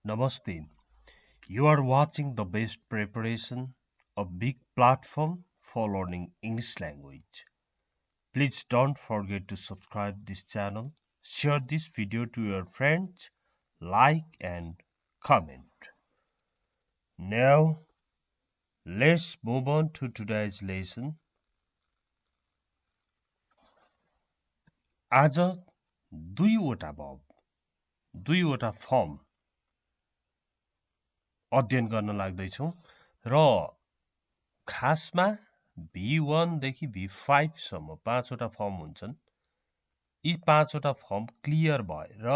Namaste. You are watching the best preparation, a big platform for learning English language. Please don't forget to subscribe this channel, share this video to your friends, like and comment. Now, let's move on to today's lesson. आज दुईवटा verb, दुईवटा form अध्ययन गर्न लाग्दैछौँ र खासमा V1 देखि V5 सम्म पाँचवटा फर्म हुन्छन्। यी पाँचवटा फर्म क्लियर भए र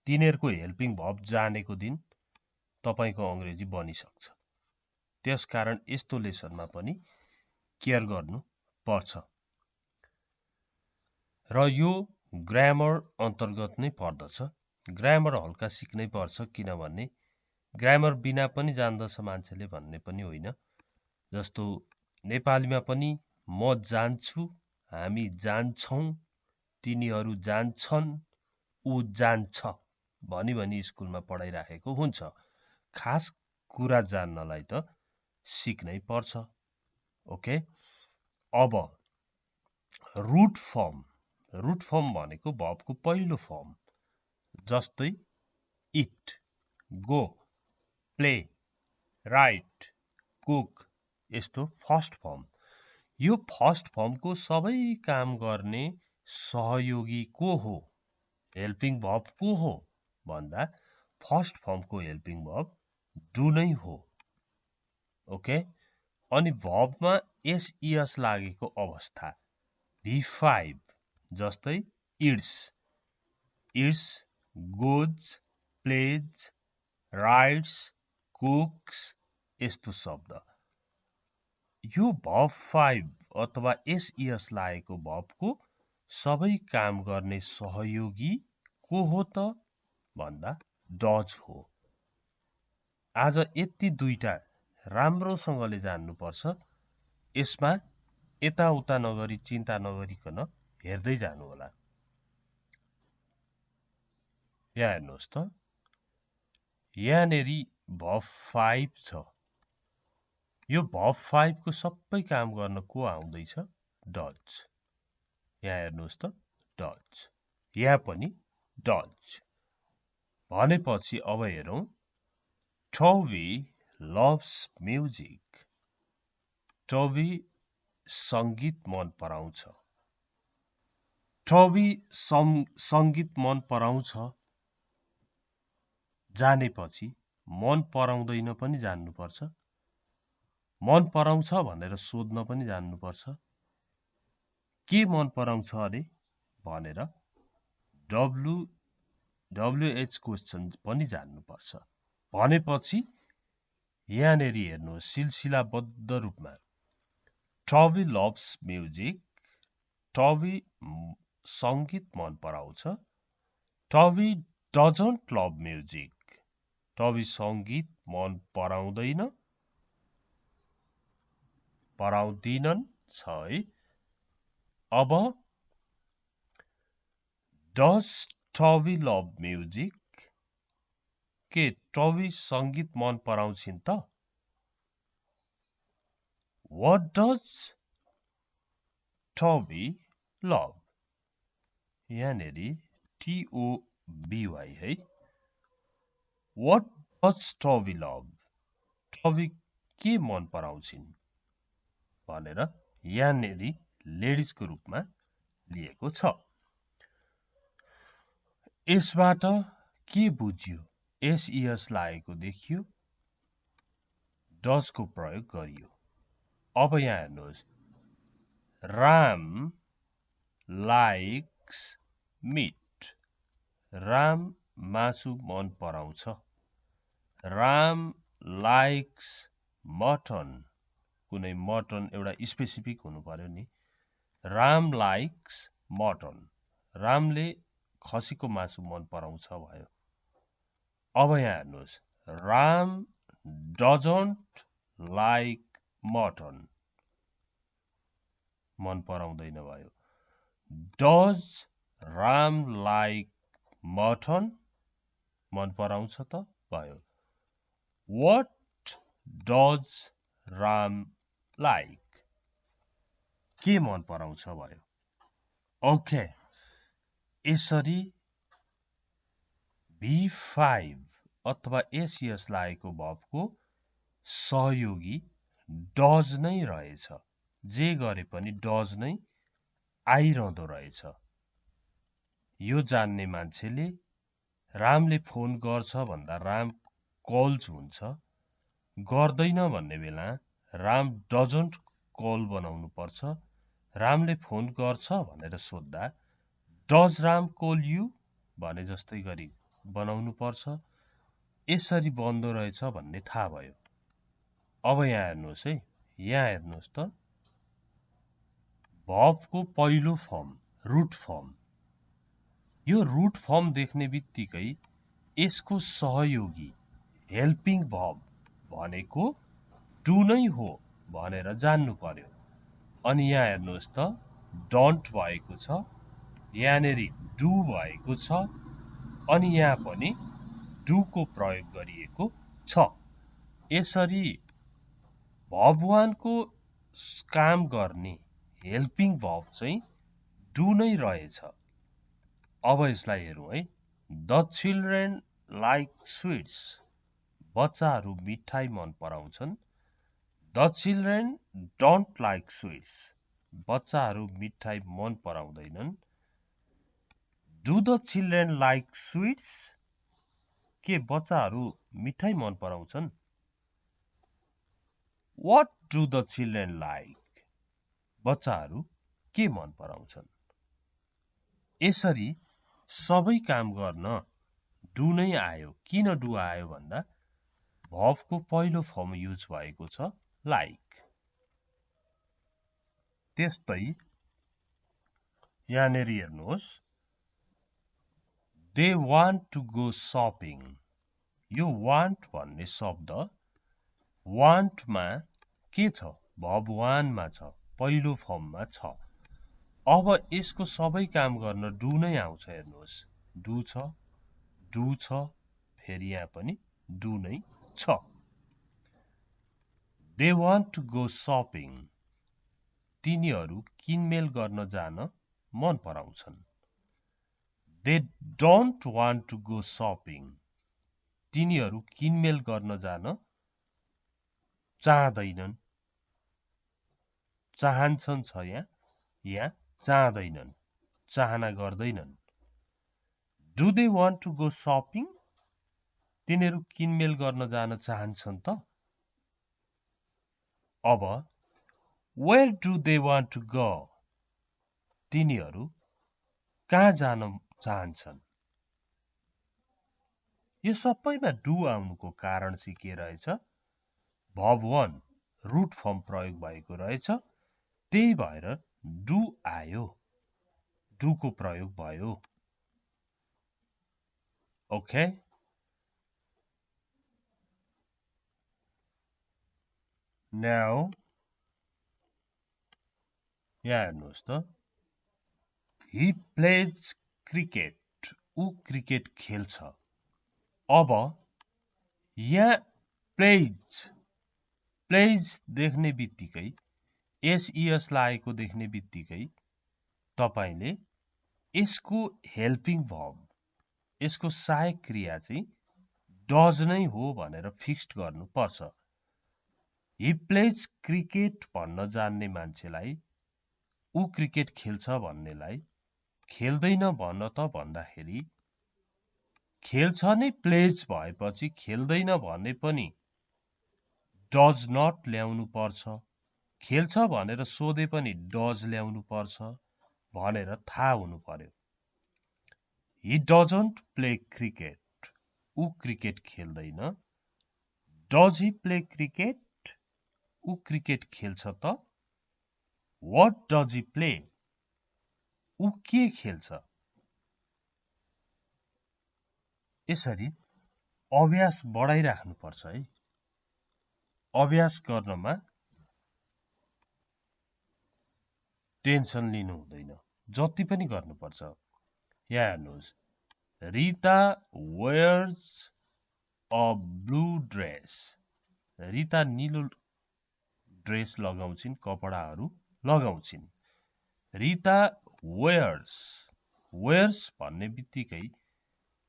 तिनीहरूको हेल्पिङ भर्ब जानेको दिन तपाईको अंग्रेजी बनिसक्छ। त्यसकारण यस्तो लेसनमा पनि केयर गर्नु पर्छ। र यो ग्रामर अन्तर्गत नै पर्दछ। ग्रामर हल्का सिक्नै पर्छ किनभने ग्रामर बिना पनि जान्दछ मान्छेले भन्ने पनि होइन। जस्तो नेपालीमा पनि म जान्छु, हामी जान्छौं, तिनीहरू जान्छन्, ऊ जान्छ भनी स्कुलमा पढाइराखेको हुन्छ। खास कुरा जान्नलाई त सिक्नै पर्छ। ओके, अब रूट फर्म भनेको भर्बको पहिलो फर्म, जस्तै it, go, play, right, cook, यस्तो फर्स्ट फर्म। यो फर्स्ट फर्मको सबै काम गर्ने सहयोगी को हो, हेल्पिङ भर्ब को हो भन्दा फर्स्ट फर्मको हेल्पिङ भर्ब डु नै हो। ओके, अनि भर्बमा एस इएस लागेको अवस्था V5 जस्तै eats, goes, plays, writes, cooks, यस्तो शब्द। यो भर्ब 5 अथवा एसइएस लागेको भर्बको सबै काम गर्ने सहयोगी को हो त भन्दा डज हो। आज यति दुईटा राम्रोसँगले जान्नुपर्छ। यसमा यताउता नगरी चिन्ता नगरिकन हेर्दै जानु होला। यहाँ हेर्नुहोस् त, यहाँनेरि भर्ब 5 छ। यो भर्ब 5 को सबै काम गर्न को आउँदैछ, डज। यहाँ हेर्नुहोस् त, डज। यहाँ पनि डज। भनेपछि अब हेरौं, टोबी लभ्स म्युजिक। टोबी संगीत मन पराउँछ। टोबी संगीत मन पराउँछ जानेपछि मन पराउँदैन पनि जान्नुपर्छ। मन पराउँछ भनेर सोध्न पनि जान्नुपर्छ। के मन पराउँछ अरे भनेर WH क्वेशन पनि जान्नुपर्छ। भनेपछि यहाँनेरि हेर्नुहोस् सिलसिलाबद्ध रूपमा टोबी लभ्स म्युजिक, टोबी संगीत मन पराउँछ, Toby doesn't love music, Toby संगीत मन पराउँदैन, पराउँदिनन् छ है। अब डज टोबी लभ म्युजिक, के टोबी संगीत मन पराउँछिन् त? What does Toby love? यहाँनेरि TOBY है। What does Toby love? Toby के मन पराउँछिन् भनेर यहाँनेरि लेडिजको रूपमा लिएको छ। यसबाट के बुझ्यो? एसइएस लागेको देखियो, डजको प्रयोग गरियो। अब यहाँ हेर्नुहोस्, राम लाइक्स मीट। राम मासु मन पराउँछ। Ram likes mutton. कुनै मटन एउटा स्पेसिफिक हुनु पर्यो नि। Ram likes mutton. रामले खसीको मासु मन पराउँछ भयो। अब यहाँ हेर्नुहोस्, राम डजन्ट लाइक मटन। मन पराउँदैन भयो। Does Ram like mutton? मन पराउँछ त भयो। What does Ram like? के मन पराउँछ भयो। ओके, यसरी V5 अथवा एसएस लागेको भर्बको सहयोगी डज नै रहेछ। जे गरे पनि डज नै आइरहँदो रहेछ। यो जान्ने मान्छेले रामले फोन गर्छ भन्दा राम कल्स हुन्छ, गर्दैन भन्ने बेला राम डजन्ट कल बनाउनु पर्छ। रामले फोन गर्छ भनेर सोध्दा डज राम कल यु भने जस्तै गरी बनाउनु पर्छ। यसरी बन्दो रहेछ भन्ने थाहा भयो। अब यहाँ हेर्नुहोस् है, यहाँ हेर्नुहोस् त भर्बको पहिलो फर्म रुट फर्म। यो रुट फर्म देख्ने बित्तिकै यसको सहयोगी हेल्पिङ भर्ब भनेको डु नै हो भनेर जान्नु पर्यो। अनि यहाँ हेर्नुहोस् त डन्ट भएको छ, यहाँनेरि डु भएको छ, अनि यहाँ पनि डुको प्रयोग गरिएको छ। यसरी भर्ब 1 को काम गर्ने हेल्पिङ भर्ब चाहिँ डु नै रहेछ। अब यसलाई हेरौँ है। The children like sweets. बच्चाहरू मिठाई मन पराउँछन्। The children don't like sweets. बच्चाहरू मिठाई मन पराउँदैनन्। Do the children like sweets. के बच्चाहरू मिठाई मन पराउँछन्। What do the children like? बच्चाहरू के मन पराउँछन्। यसरी सबै काम गर्न डु नै आयो। किन डु आयो भन्दा भर्बको पहिलो फर्म युज भएको छ लाइक। त्यस्तै यहाँनेर हेर्नुहोस्, they want to go shopping. यो वान्ट भन्ने शब्द वान्टमा के छ, भर्ब 1 मा छ, पहिलो फर्ममा छ। अब यसको सबै काम गर्न डु नै आउँछ। हेर्नुहोस्, डु छ, फेरि यहाँ पनि डु नै छ। They want to go shopping. तिनीहरू किनमेल गर्न जान मन पराउँछन्। They don't want to go shopping. तिनीहरू किनमेल गर्न जान चाहँदैनन्। चाहन्छन् छ यहाँ चाहँदैनन्, चाहना गर्दैनन्। Do they want to go shopping. तिनीहरू किनमेल गर्न जान चाहन्छन् त। अब where do they want to go. तिनीहरू कहाँ जान चाहन्छन्। यो सबैमा डु आउनुको कारण चाहिँ के रहेछ, भर्ब 1 रुट फर्म प्रयोग भएको रहेछ। त्यही भएर डु आयो, डुको प्रयोग भयो। ओके, नाउ यहाँ हेर्नुहोस् त, ही प्लेज क्रिकेट। ऊ क्रिकेट खेल्छ। अब यहाँ प्लेज देख्ने बित्तिकै, एसइएस लागेको देख्ने बित्तिकै तपाईले यसको हेल्पिङ भर्ब, यसको सहायक क्रिया चाहिँ डज नै हो भनेर फिक्स्ड गर्नुपर्छ। ही प्लेज क्रिकेट भन्न जान्ने मान्छेलाई ऊ क्रिकेट खेल्छ भन्नेलाई खेल्दैन भन्न त भन्दाखेरि खेल्छ नै प्लेज भएपछि खेल्दैन भने पनि डज नट ल्याउनु पर्छ। खेल्छ भनेर सोधे पनि डज ल्याउनु पर्छ भनेर थाहा हुनु पर्यो। ही डजन्ट प्ले क्रिकेट। ऊ क्रिकेट खेल्दैन। Does he play cricket. ऊ क्रिकेट खेल्छ त। What does he play. ऊ के खेल्छ। यसरी अभ्यास बढाइराख्नु पर्छ है। अभ्यास गर्नमा टेन्सन लिनु हुँदैन, जति पनि गर्नुपर्छ। यहाँ हेर्नुहोस्, Rita wears a blue dress. Rita नीलो ड्रेस लगाउँछिन्, कपडाहरू लगाउँछिन्. Rita wears. Wears भन्ने बित्तिकै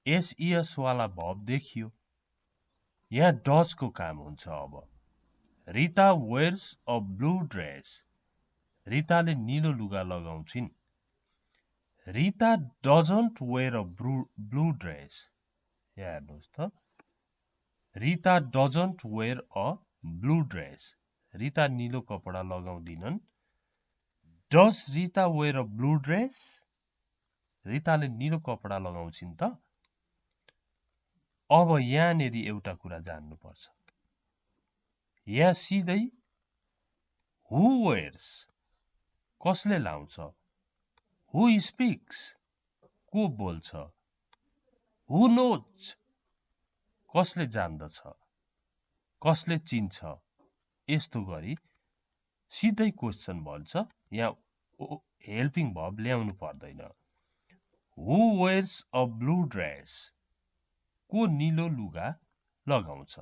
एस वाला भब देखियो. यहाँ does को काम हुन्छ अब. Rita wears a blue dress. रिताले नीलो लुगा लगाउँछिन्. Rita doesn't wear a blue dress. यहाँ हेर्नुहोस् त. Rita doesn't wear a blue dress. Rita नीलो कपडा लगाउँदिनन्. Does Rita wear a blue dress? रिताले नीलो कपडा लगाउँछिन् त. अब यहाँनेरि एउटा कुरा जान्नुपर्छ. यहाँ सिधै who wears कसले लाउँछ? Who speaks को बोल्छ? Who knows कसले जान्दछ? कसले चिन्छ? यस्तो गरी सिधै क्वेशन बन्छ. यहाँ हेल्पिङ भर्ब ल्याउनु पर्दैन. Who wears a blue dress? को नीलो लुगा लगाउँछ?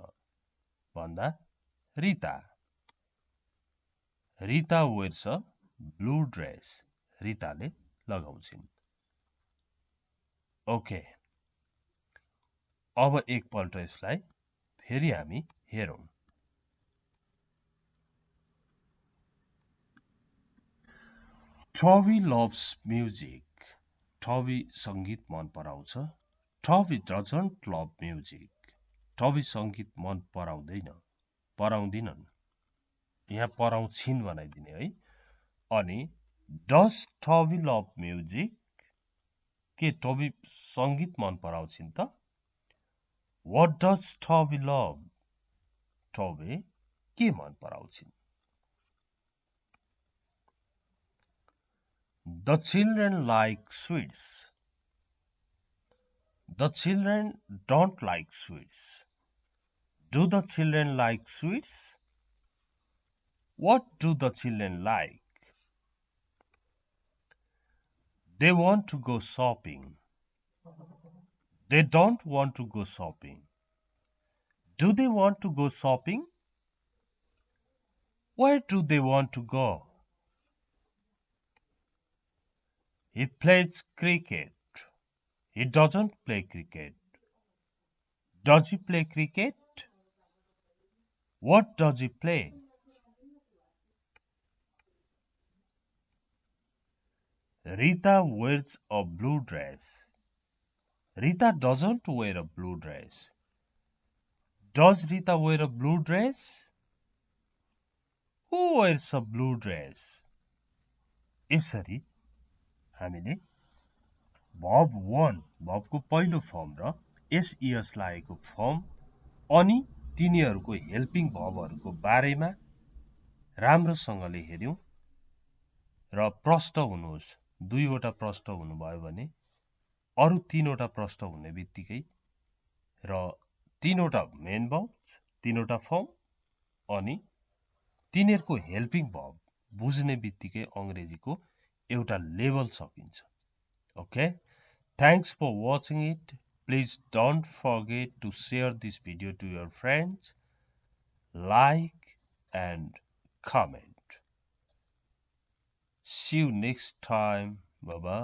भन्दा Rita. Rita wears a blue dress. रिताले लगाउँछिन्. ओके. अब एकपल्ट यसलाई फेरि हामी हेरौं. Toby loves music. Toby संगीत मन पराउँछ. Toby doesn't love music. Toby संगीत मन पराउँदिनन्. यहाँ पराउँछिन् बनाइदिने है. अनि does Toby love music? के Toby संगीत मन पराउँछिन् त? What does Toby love? Toby के मन पराउँछिन्? The children like sweets. The children don't like sweets. Do the children like sweets? What do the children like? They want to go shopping. They don't want to go shopping. Do they want to go shopping? Where do they want to go? He plays cricket. He doesn't play cricket. Does he play cricket? What does he play? Rita wears a blue dress. Rita doesn't wear a blue dress. Does Rita wear a blue dress? Who wears a blue dress? यसरी हामीले verb 1 भर्बको पहिलो form र S लागेको form अनि तिनीहरूको helping भर्बहरूको बारेमा राम्रोसँगले हेर्यौं र प्रश्न हुनुहोस्. दुईवटा प्रश्न हुनुभयो भने अरु तीनवटा प्रश्न हुने बित्तिकै र तीनवटा मेन भर्ब, तीनवटा फर्म अनि तिनीहरूको हेल्पिङ भर्ब बुझ्ने बित्तिकै अंग्रेजीको एउटा लेभल सकिन्छ. Okay? Thanks for watching it. Please don't forget to share this video to your friends, like and comment. See you next time. Bye-bye.